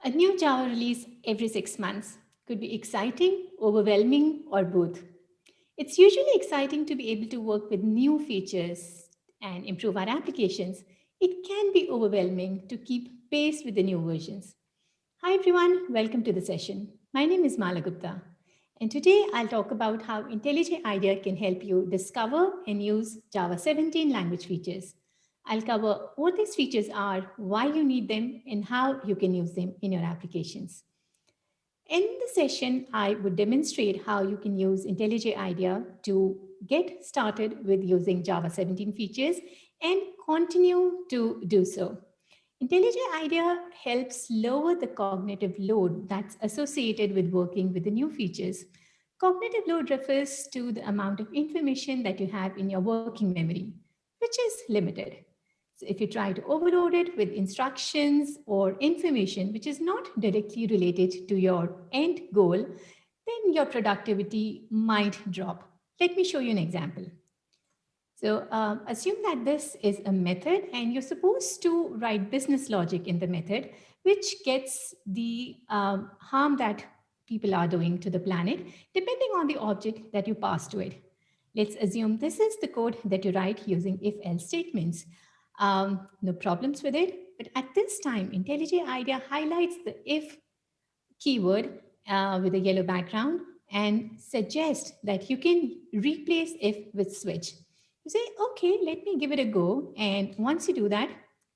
A new Java release every 6 months could be exciting, overwhelming, or both. It's usually exciting to be able to work with new features and improve our applications. It can be overwhelming to keep pace with the new versions. Hi everyone, welcome to the session. My name is Mala Gupta, and today I'll talk about how IntelliJ IDEA can help you discover and use Java 17 language features. I'll cover what these features are, why you need them, and how you can use them in your applications. In the session, I would demonstrate how you can use IntelliJ IDEA to get started with using Java 17 features and continue to do so. IntelliJ IDEA helps lower the cognitive load that's associated with working with the new features. Cognitive load refers to the amount of information that you have in your working memory, which is limited. So if you try to overload it with instructions or information which is not directly related to your end goal, then your productivity might drop. Let me show you an example. So assume that this is a method and you're supposed to write business logic in the method, which gets the harm that people are doing to the planet, depending on the object that you pass to it. Let's assume this is the code that you write using if-else statements. No problems with it. But at this time, IntelliJ IDEA highlights the if keyword with a yellow background and suggest that you can replace if with switch. You say, okay, let me give it a go. And once you do that,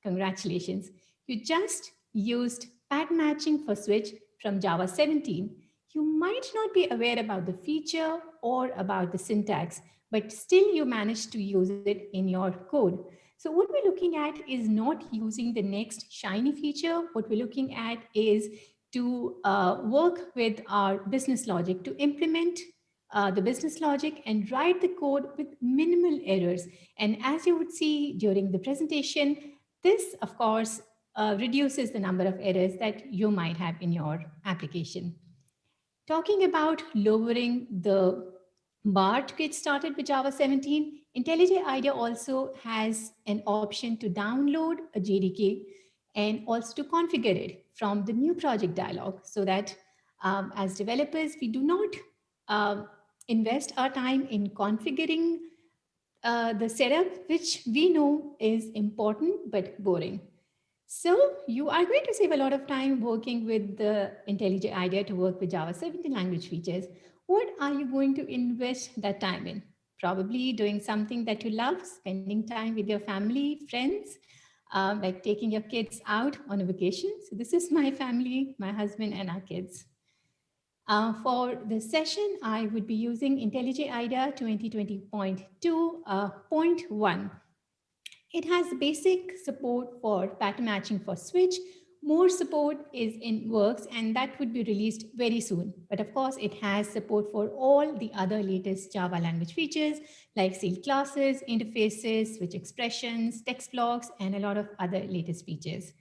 congratulations. You just used pattern matching for switch from Java 17. You might not be aware about the feature or about the syntax, but still you managed to use it in your code. So what we're looking at is not using the next shiny feature. What we're looking at is to work with our business logic to implement the business logic and write the code with minimal errors. And as you would see during the presentation, this, of course, reduces the number of errors that you might have in your application. Talking about lowering the bar to get started with Java 17, IntelliJ IDEA also has an option to download a JDK and also to configure it from the new project dialog so that as developers, we do not invest our time in configuring the setup, which we know is important but boring. So you are going to save a lot of time working with the IntelliJ IDEA to work with Java 17 language features. What are you going to invest that time in? Probably doing something that you love, spending time with your family, friends, like taking your kids out on a vacation. So this is my family, my husband and our kids. For this session, I would be using IntelliJ IDEA 2020.2.1. It has basic support for pattern matching for switch. More support is in works and that would be released very soon. But of course, it has support for all the other latest Java language features like sealed classes, interfaces, switch expressions, text blocks, and a lot of other latest features.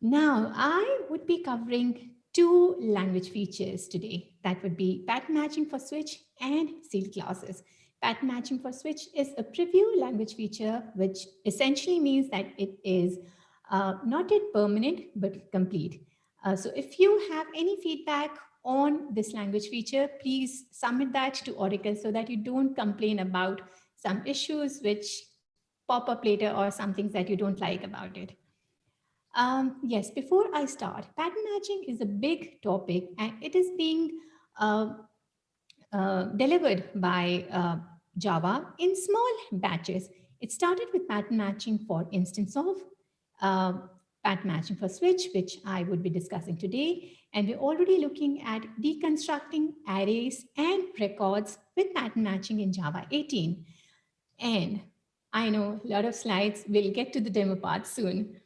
Now, I would be covering two language features today. That would be pattern matching for switch and sealed classes. Pattern matching for switch is a preview language feature, which essentially means that it is not yet permanent, but complete. So if you have any feedback on this language feature, please submit that to Oracle so that you don't complain about some issues which pop up later or some things that you don't like about it. Yes, before I start, pattern matching is a big topic and it is being delivered by Java in small batches. It started with pattern matching for instance of pattern matching for switch, which I would be discussing today. And we're already looking at deconstructing arrays and records with pattern matching in Java 18. And I know a lot of slides, we'll get to the demo part soon.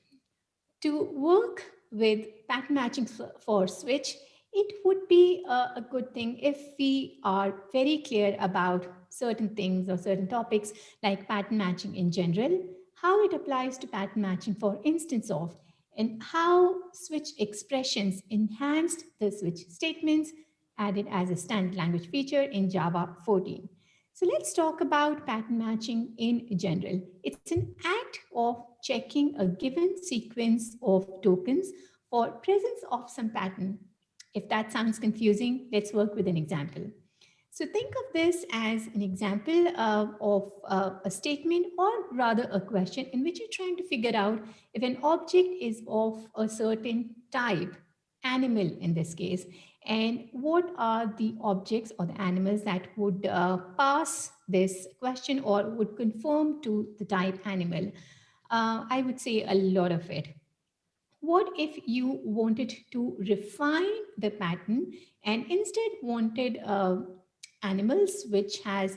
To work with pattern matching for switch, it would be a good thing if we are very clear about certain things or certain topics like pattern matching in general, how it applies to pattern matching for instance of, and how switch expressions enhanced the switch statements added as a standard language feature in Java 14. So let's talk about pattern matching in general. It's an act of checking a given sequence of tokens for presence of some pattern. If that sounds confusing, let's work with an example. So think of this as an example of a statement, or rather a question in which you're trying to figure out if an object is of a certain type, animal in this case, and what are the objects or the animals that would pass this question or would conform to the type animal. I would say a lot of it. What if you wanted to refine the pattern and instead wanted animals which has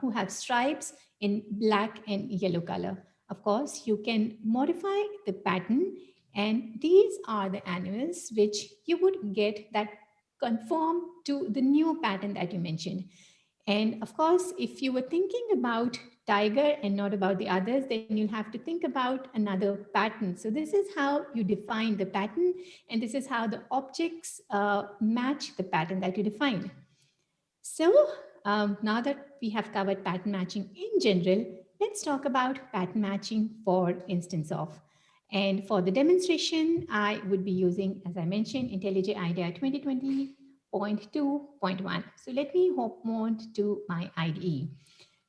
who have stripes in black and yellow color? Of course, you can modify the pattern, and these are the animals which you would get that conform to the new pattern that you mentioned. And of course, if you were thinking about tiger and not about the others, then you'll have to think about another pattern. So this is how you define the pattern, and this is how the objects match the pattern that you defined. So now that we have covered pattern matching in general, let's talk about pattern matching for instance of. And for the demonstration, I would be using, as I mentioned, IntelliJ IDEA 2020.2.1. So let me hop on to my IDE.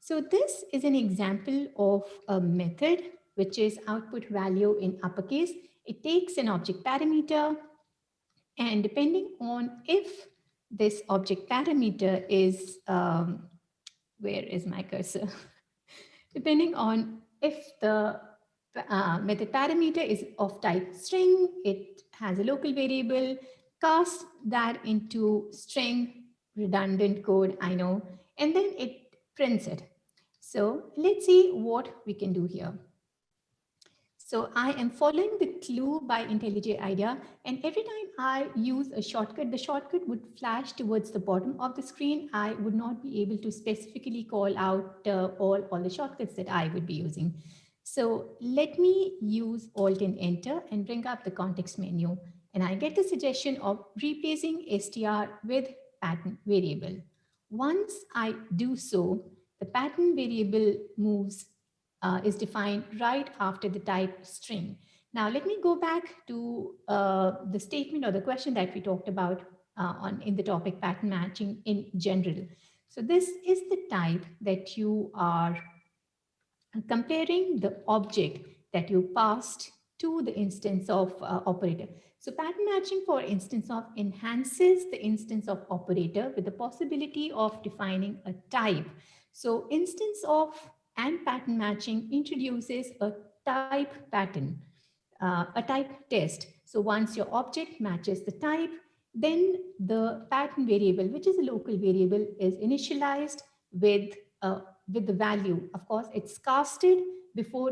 So this is an example of a method which is output value in uppercase. It takes an object parameter, and depending on if this object parameter is, where is my cursor? Depending on if the method parameter is of type string, it has a local variable, cast that into string, redundant code, I know, and then it prints it. So let's see what we can do here. So I am following the clue by IntelliJ IDEA, and every time I use a shortcut, the shortcut would flash towards the bottom of the screen. I would not be able to specifically call out all the shortcuts that I would be using. So let me use Alt and Enter and bring up the context menu, and I get the suggestion of replacing str with pattern variable. Once I do so, the pattern variable moves is defined right after the type string. Now, let me go back to the statement or the question that we talked about in the topic pattern matching in general. So this is the type that you are comparing the object that you passed to the instance of operator. So pattern matching, for instance of, enhances the instance of operator with the possibility of defining a type. So instance of and pattern matching introduces a type pattern, a type test. So once your object matches the type, then the pattern variable, which is a local variable, is initialized with with the value. Of course, it's casted before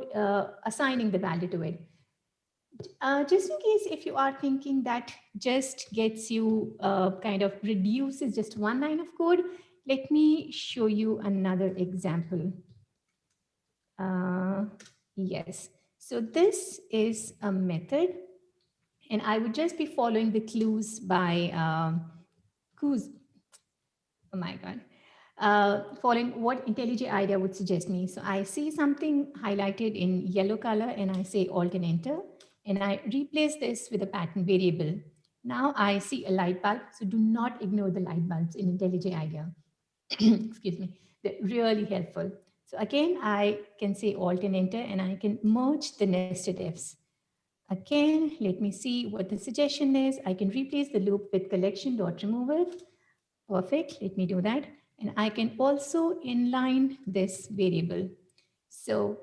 assigning the value to it. Just in case if you are thinking that just gets you kind of reduces just one line of code, let me show you another example. Yes, so this is a method, and I would just be following the clues by clues. Oh my God. Following what IntelliJ IDEA would suggest me. So I see something highlighted in yellow color and I say Alt and Enter, and I replace this with a pattern variable. Now I see a light bulb. So do not ignore the light bulbs in IntelliJ IDEA. Excuse me. They're really helpful. So again, I can say Alt and Enter, and I can merge the nested ifs. Again, let me see what the suggestion is. I can replace the loop with collection.removal. Perfect. Let me do that. And I can also inline this variable. So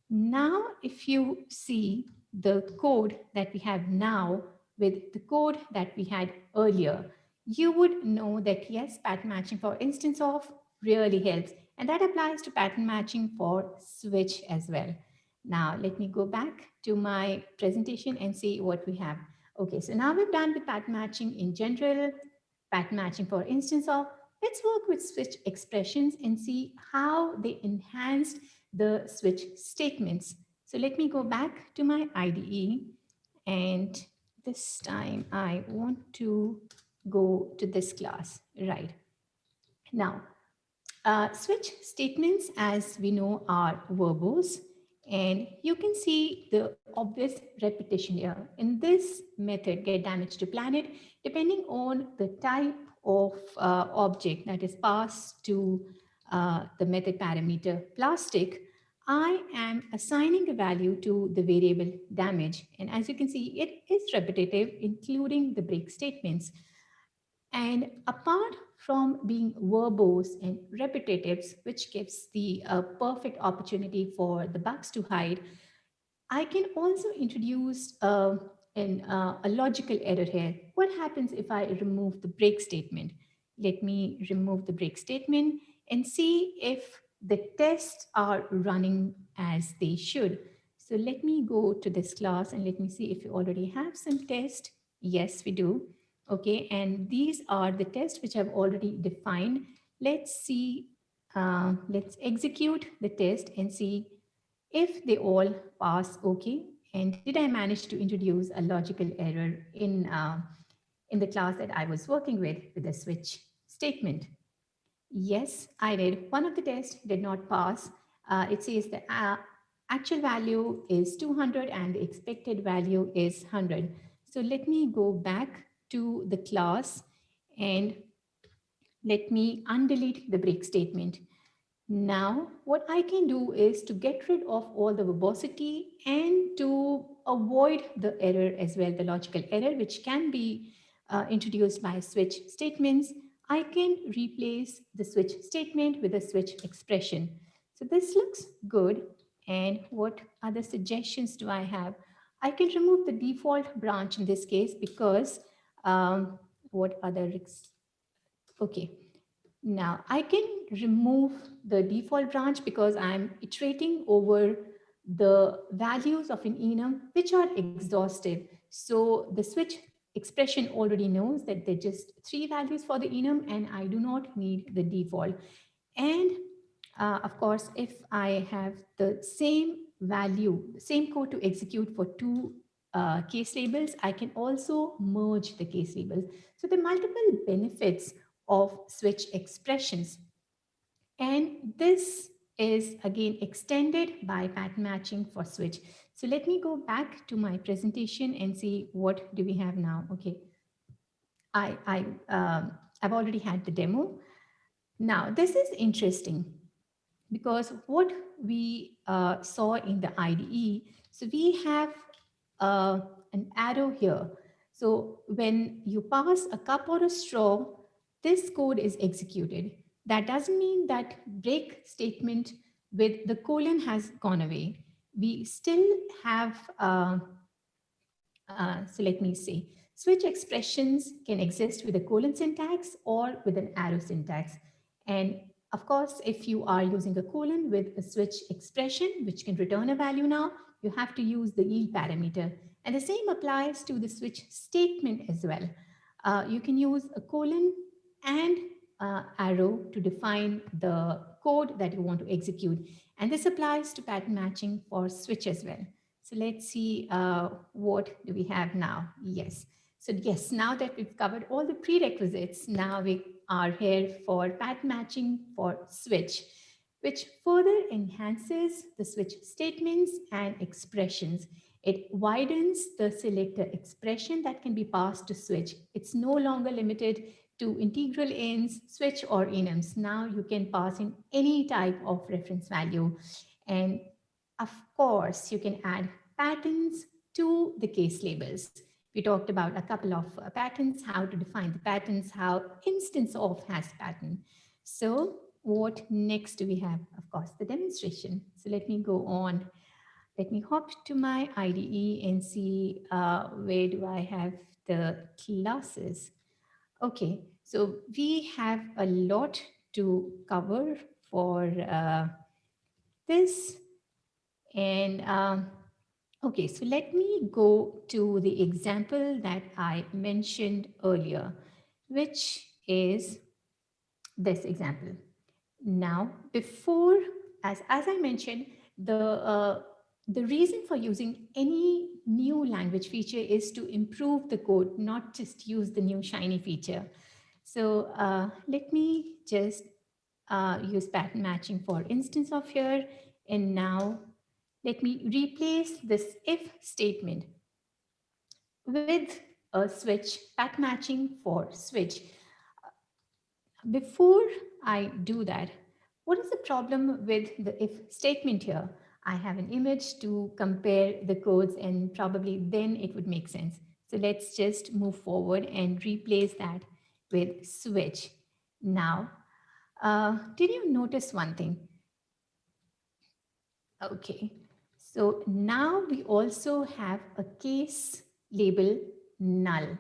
now if you see the code that we have now with the code that we had earlier, you would know that yes, pattern matching for instance of really helps. And that applies to pattern matching for switch as well. Now let me go back to my presentation and see what we have. Okay, so now we've done with pattern matching in general, pattern matching for instance of. Let's work with switch expressions and see how they enhanced the switch statements. So let me go back to my IDE, and this time I want to go to this class, right? Now, switch statements, as we know, are verbose, And you can see the obvious repetition here. In this method, get damage to planet, depending on the type of object that is passed to the method parameter plastic, I am assigning a value to the variable damage. And as you can see, it is repetitive, including the break statements. And apart from being verbose and repetitives, which gives the perfect opportunity for the bugs to hide, I can also introduce a logical error here. What happens if I remove the break statement? Let me remove the break statement and see if the tests are running as they should. So let me go to this class and let me see if you already have some test. Yes, we do. Okay, and these are the tests which I've already defined. Let's see, let's execute the test and see if they all pass okay. And did I manage to introduce a logical error in the class that I was working with the switch statement? Yes, I did. One of the tests did not pass. It says the actual value is 200 and the expected value is 100. So let me go back to the class and let me undelete the break statement. Now, what I can do is to get rid of all the verbosity and to avoid the error as well, the logical error, which can be introduced by switch statements. I can replace the switch statement with a switch expression. So this looks good. And what other suggestions do I have? I can remove the default branch in this case because what other, okay. Now I can remove the default branch because I'm iterating over the values of an enum which are exhaustive. So the switch expression already knows that there are just three values for the enum and I do not need the default. And of course, if I have the same value, the same code to execute for two case labels, I can also merge the case labels. So the multiple benefits of switch expressions. And this is again extended by pattern matching for switch. So let me go back to my presentation and see what do we have now. Okay, I've already had the demo. Now this is interesting because what we saw in the IDE, so we have an arrow here. So when you pass a cup or a straw, this code is executed. That doesn't mean that break statement with the colon has gone away. We still have so let me see. Switch expressions can exist with a colon syntax or with an arrow syntax. And of course, if you are using a colon with a switch expression, which can return a value now, you have to use the yield parameter. And the same applies to the switch statement as well. You can use a colon and arrow to define the code that you want to execute. And this applies to pattern matching for switch as well. So let's see what do we have now. Yes. So yes, now that we've covered all the prerequisites, now we are here for pattern matching for switch, which further enhances the switch statements and expressions. It widens the selector expression that can be passed to switch. It's no longer limited to integral ins, switch or enums. Now you can pass in any type of reference value. And of course, you can add patterns to the case labels. We talked about a couple of patterns, how to define the patterns, how instance of has pattern. So what next do we have? Of course, the demonstration. So let me go on. Let me hop to my IDE and see where do I have the classes. Okay, so we have a lot to cover for this. And okay, so let me go to the example that I mentioned earlier, which is this example. Now, before, as I mentioned, the reason for using any new language feature is to improve the code, not just use the new shiny feature. So let me just use pattern matching for instance of here. And now Let me replace this if statement with a switch, path matching for switch. Before I do that, what is the problem with the if statement here? I have an image to compare the codes and probably then it would make sense. So let's just move forward and replace that with switch. Now, did you notice one thing? Okay, so now we also have a case label null.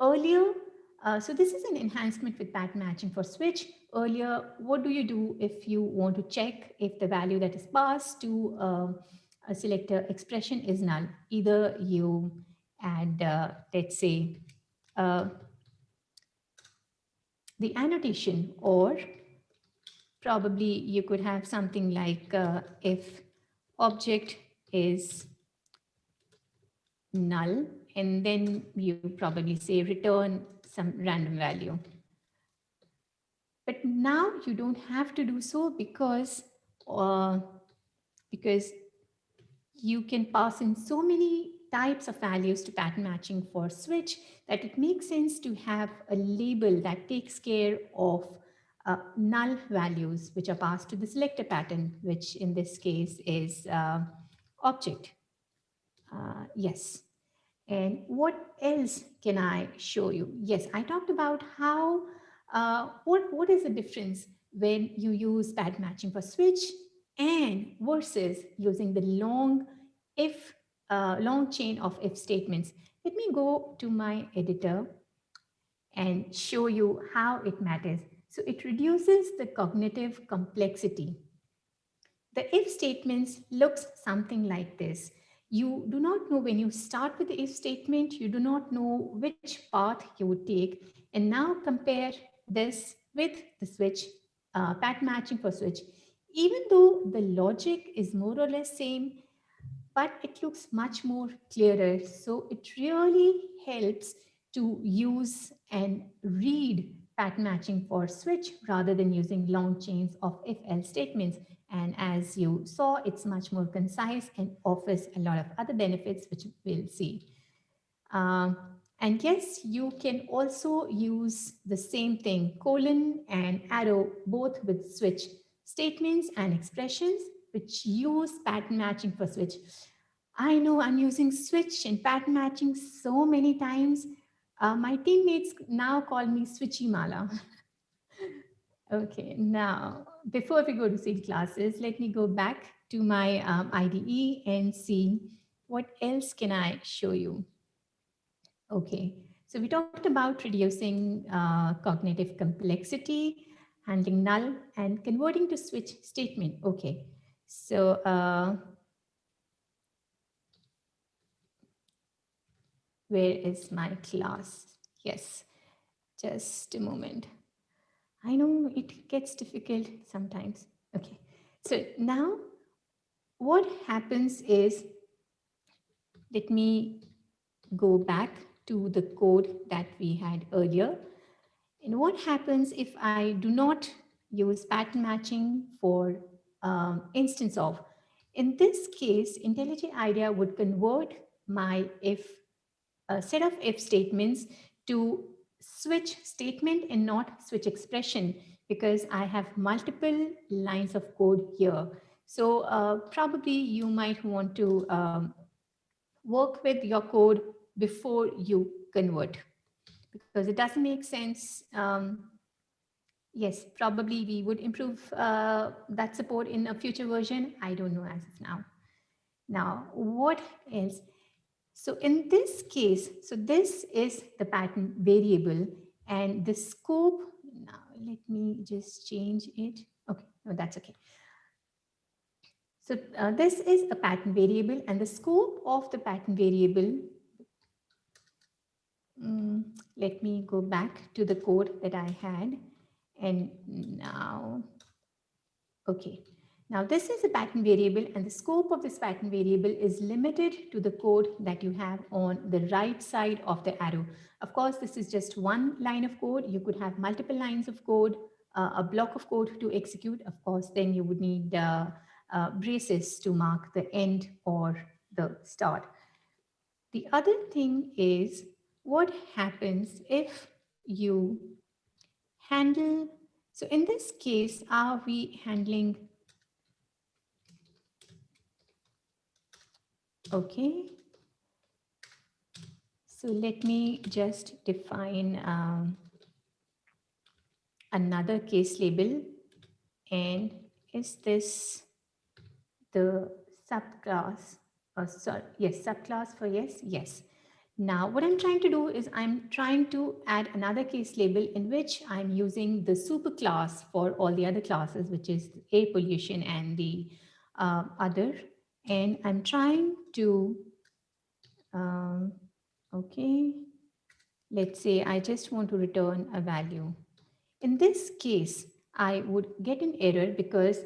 Earlier, so this is an enhancement with pattern matching for switch. Earlier, what do you do if you want to check if the value that is passed to a selector expression is null? Either you add, let's say, uh, the annotation, or probably you could have something like if object is null, and then you probably say return some random value. But now you don't have to do so uh, because you can pass in so many types of values to pattern matching for switch that it makes sense to have a label that takes care of null values which are passed to the selector pattern, which in this case is object. Yes. And what else can I show you? Yes, I talked about how, what is the difference when you use pattern matching for switch and versus using the long chain of if statements. Let me go to my editor and show you how it matters. So it reduces the cognitive complexity. The if statements looks something like this. You do not know when you start with the if statement, you do not know which path you would take. And now compare this with the switch, pattern matching for switch. Even though the logic is more or less same, but it looks much more clearer. So it really helps to use and read pattern matching for switch rather than using long chains of if-else statements. And as you saw, it's much more concise and offers a lot of other benefits, which we'll see. Um, and yes, you can also use the same thing, colon and arrow, both with switch statements and expressions, which use pattern matching for switch. I know I'm using switch and pattern matching so many times. My teammates now call me Switchy Mala. Okay, now before we go to seed classes, let me go back to my IDE and see what else can I show you. Okay, so we talked about reducing cognitive complexity, handling null, and converting to switch statement. Okay, so where is my class? Yes, just a moment. I know it gets difficult sometimes. Okay, so now what happens is, let me go back to the code that we had earlier. And what happens if I do not use pattern matching for instance of? In this case, IntelliJ IDEA would convert my if set of if statements to switch statement and not switch expression, because I have multiple lines of code here. So probably you might want to work with your code before you convert, because it doesn't make sense. Yes, probably we would improve that support in a future version. I don't know as of now. Now, what else? So in this case, so this is the pattern variable, and the scope, now let me just change it. Okay, no, that's okay. So this is a pattern variable, and the scope of the pattern variable, let me go back to the code that I had. And now, okay. Now this is a pattern variable, and the scope of this pattern variable is limited to the code that you have on the right side of the arrow. Of course, this is just one line of code. You could have multiple lines of code, a block of code to execute. Of course, then you would need braces to mark the end or the start. The other thing is what happens if you handle, so in this case, are we handling, okay, so let me just define another case label. And is this the subclass? Sorry, yes, subclass for yes, yes. Now, what I'm trying to do is I'm trying to add another case label in which I'm using the superclass for all the other classes, which is air pollution and the other. And I'm trying to, um, okay, let's say I just want to return a value. In this case, I would get an error because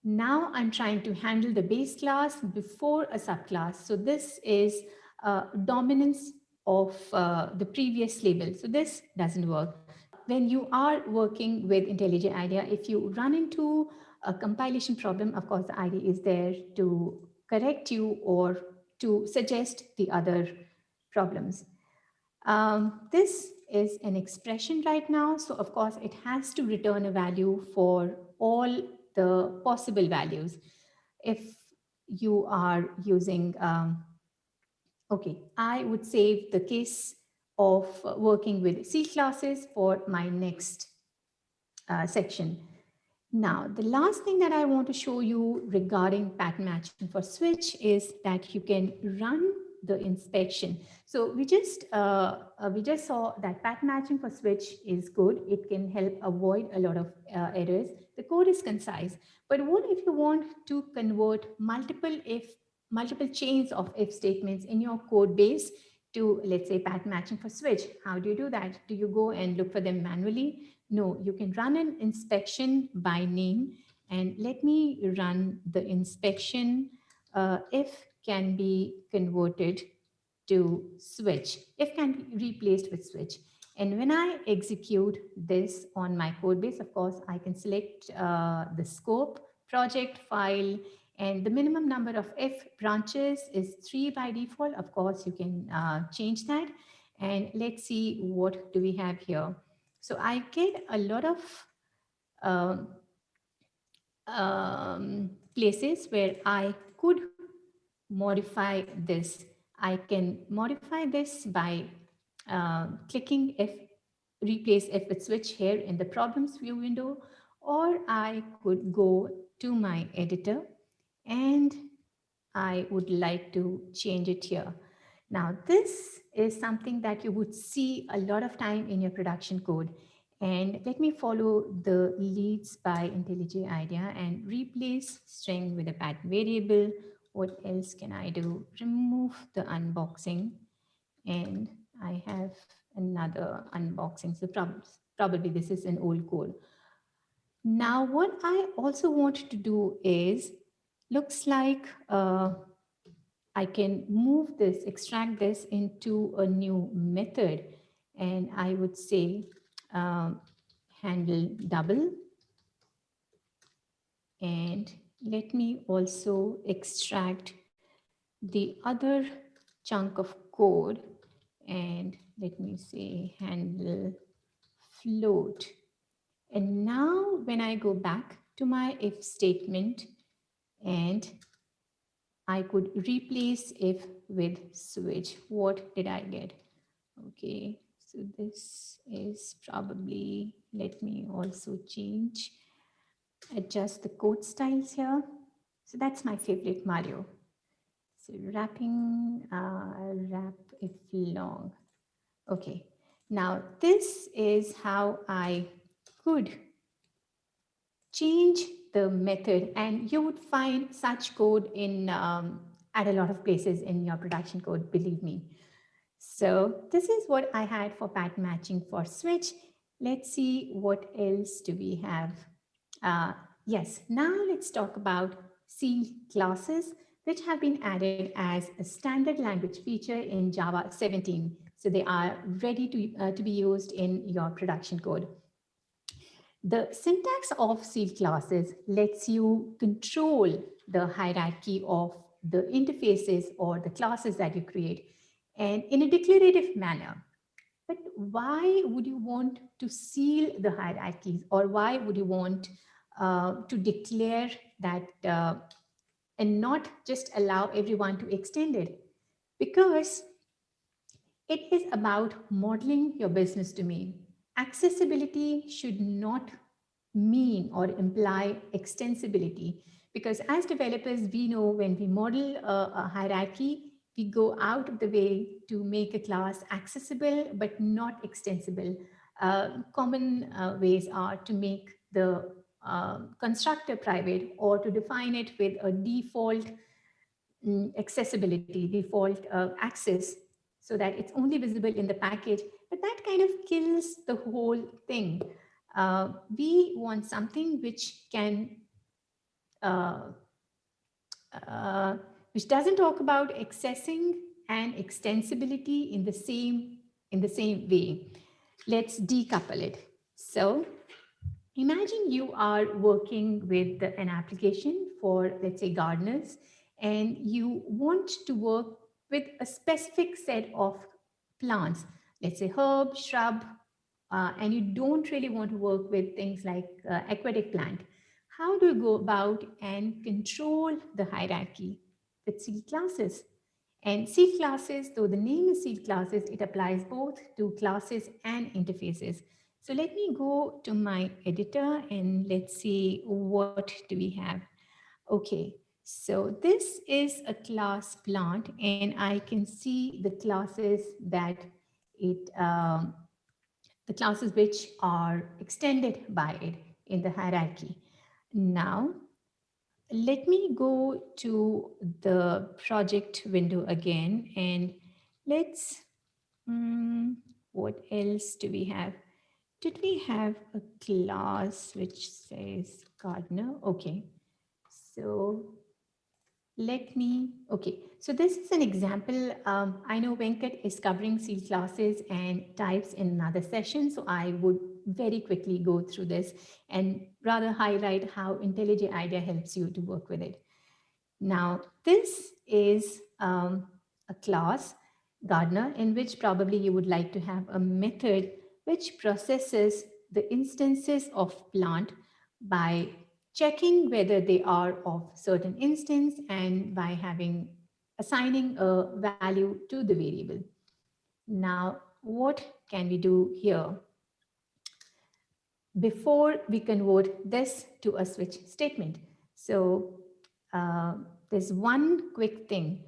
now I'm trying to handle the base class before a subclass. So this is dominance of the previous label. So this doesn't work. When you are working with IntelliJ IDEA, if you run into a compilation problem, of course, the IDE is there to correct you or to suggest the other problems. This is an expression right now. So of course, it has to return a value for all the possible values. If you are using, okay, I would save the case of working with C classes for my next section. Now, the last thing that I want to show you regarding pattern matching for switch is that you can run the inspection. So we just saw that pattern matching for switch is good. It can help avoid a lot of errors. The code is concise, but what if you want to convert multiple chains of if statements in your code base to, let's say, pattern matching for switch? How do you do that? Do you go and look for them manually? No, you can run an inspection by name, and let me run the inspection if can be converted to switch, if can be replaced with switch. And when I execute this on my code base, of course, I can select the scope, project, file, and the minimum number of if branches is 3 by default. Of course, you can change that. And let's see what do we have here. So I get a lot of um, places where I could modify this. I can modify this by clicking F, replace F with switch here in the problems view window, or I could go to my editor and I would like to change it here. Now, this is something that you would see a lot of time in your production code. And let me follow the leads by IntelliJ IDEA and replace string with a pattern variable. What else can I do? Remove the unboxing. And I have another unboxing. So probably this is an old code. Now, what I also want to do is, looks like I can move this, extract this into a new method. And I would say handle double. And let me also extract the other chunk of code. And let me say handle float. And now when I go back to my if statement, and I could replace if with switch, what did I get? Okay, so this is probably, let me also adjust the code styles here. So that's my favorite Mario. So wrapping, wrap if long. Okay, now this is how I could change the method, and you would find such code in at a lot of places in your production code, believe me. So this is what I had for pattern matching for switch. Let's see what else do we have. Yes, now let's talk about C classes, which have been added as a standard language feature in Java 17. So they are ready to be used in your production code. The syntax of C classes lets you control the hierarchy of the interfaces or the classes that you create, and in a declarative manner. But why would you want to seal the hierarchies, or why would you want to declare that and not just allow everyone to extend it? Because it is about modeling your business domain. Accessibility should not mean or imply extensibility, because as developers, we know when we model a hierarchy, we go out of the way to make a class accessible but not extensible. Common ways are to make the constructor private, or to define it with a default accessibility, default access, so that it's only visible in the package. But that kind of kills the whole thing. We want something uh, uh, which doesn't talk about accessing and extensibility in the same way. Let's decouple it. So imagine you are working with an application for, let's say, gardeners, and you want to work with a specific set of plants, let's say herb, shrub, and you don't really want to work with things like aquatic plant. How do you go about and control the hierarchy? With seed classes. And seed classes, though the name is seed classes, it applies both to classes and interfaces. So let me go to my editor and let's see what do we have. Okay, so this is a class plant, and I can see the classes that it the classes which are extended by it in the hierarchy. Now, let me go to the project window again, and let's, mm, what else do we have? Did we have a class which says gardener? Okay, so okay, so this is an example. I know Venkat is covering seed classes and types in another session, so I would very quickly go through this and rather highlight how IntelliJ IDEA helps you to work with it. Now, this is a class, gardener, in which probably you would like to have a method which processes the instances of plant by checking whether they are of certain instance, and by assigning a value to the variable. Now, what can we do here? Before we convert this to a switch statement. So uh, there's one quick thing.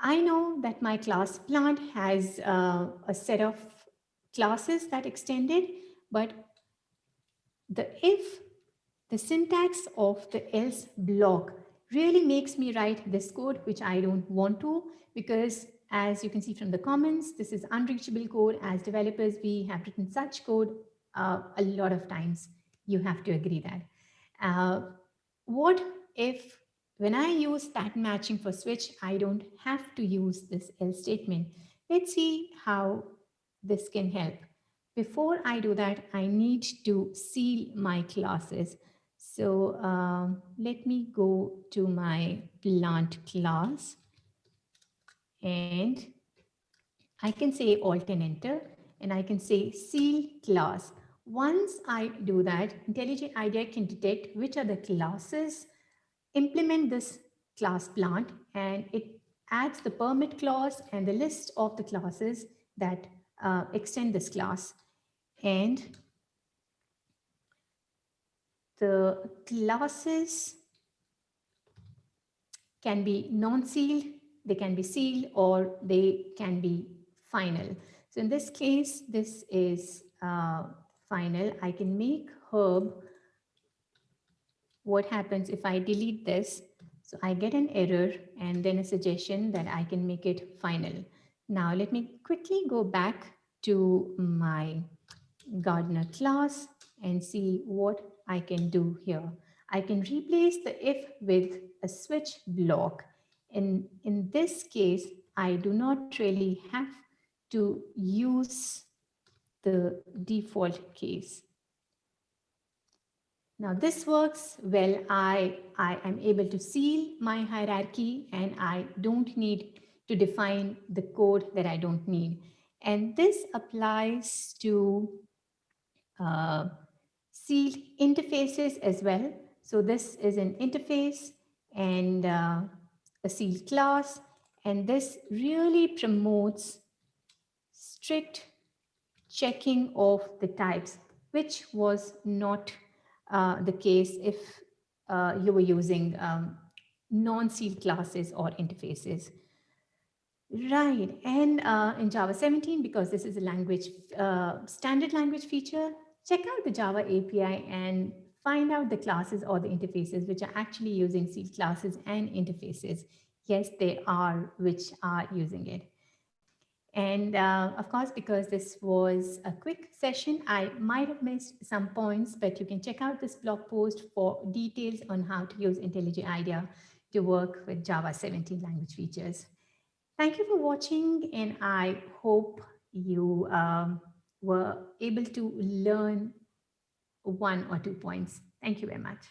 I know that my class plant has a set of classes that extended, but the if, the syntax of the else block really makes me write this code, which I don't want to, because as you can see from the comments, this is unreachable code. As developers, we have written such code a lot of times. You have to agree that. Uh, what if when I use pattern matching for switch, I don't have to use this else statement? Let's see how this can help. Before I do that, I need to seal my classes. So let me go to my plant class, and I can say Alt and Enter, and I can say seal class. Once I do that, IntelliJ IDEA can detect which are the classes implement this class plant, and it adds the permit clause and the list of the classes that extend this class. And the classes can be non-sealed, they can be sealed, or they can be final. So in this case, this is final. I can make herb. What happens if I delete this? So I get an error and then a suggestion that I can make it final. Now let me quickly go back to my gardener class and see what I can do here. I can replace the if with a switch block. In this case, I do not really have to use the default case. Now this works well. I am able to seal my hierarchy and I don't need to define the code that I don't need. And this applies to uh, sealed interfaces as well. So this is an interface and a sealed class, and this really promotes strict checking of the types, which was not the case if you were using non-sealed classes or interfaces. Right, and in Java 17, because this is a language, standard language feature, check out the Java API and find out the classes or the interfaces which are actually using sealed classes and interfaces. Yes, they are, which are using it. And of course, because this was a quick session, I might have missed some points, but you can check out this blog post for details on how to use IntelliJ IDEA to work with Java 17 language features. Thank you for watching, and I hope you were able to learn one or 2 points. Thank you very much.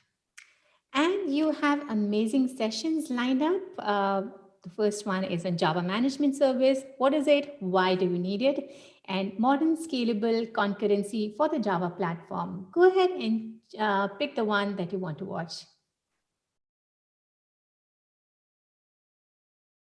And you have amazing sessions lined up. The first one is on Java Management Service. What is it? Why do we need it? And modern scalable concurrency for the Java platform. Go ahead and pick the one that you want to watch.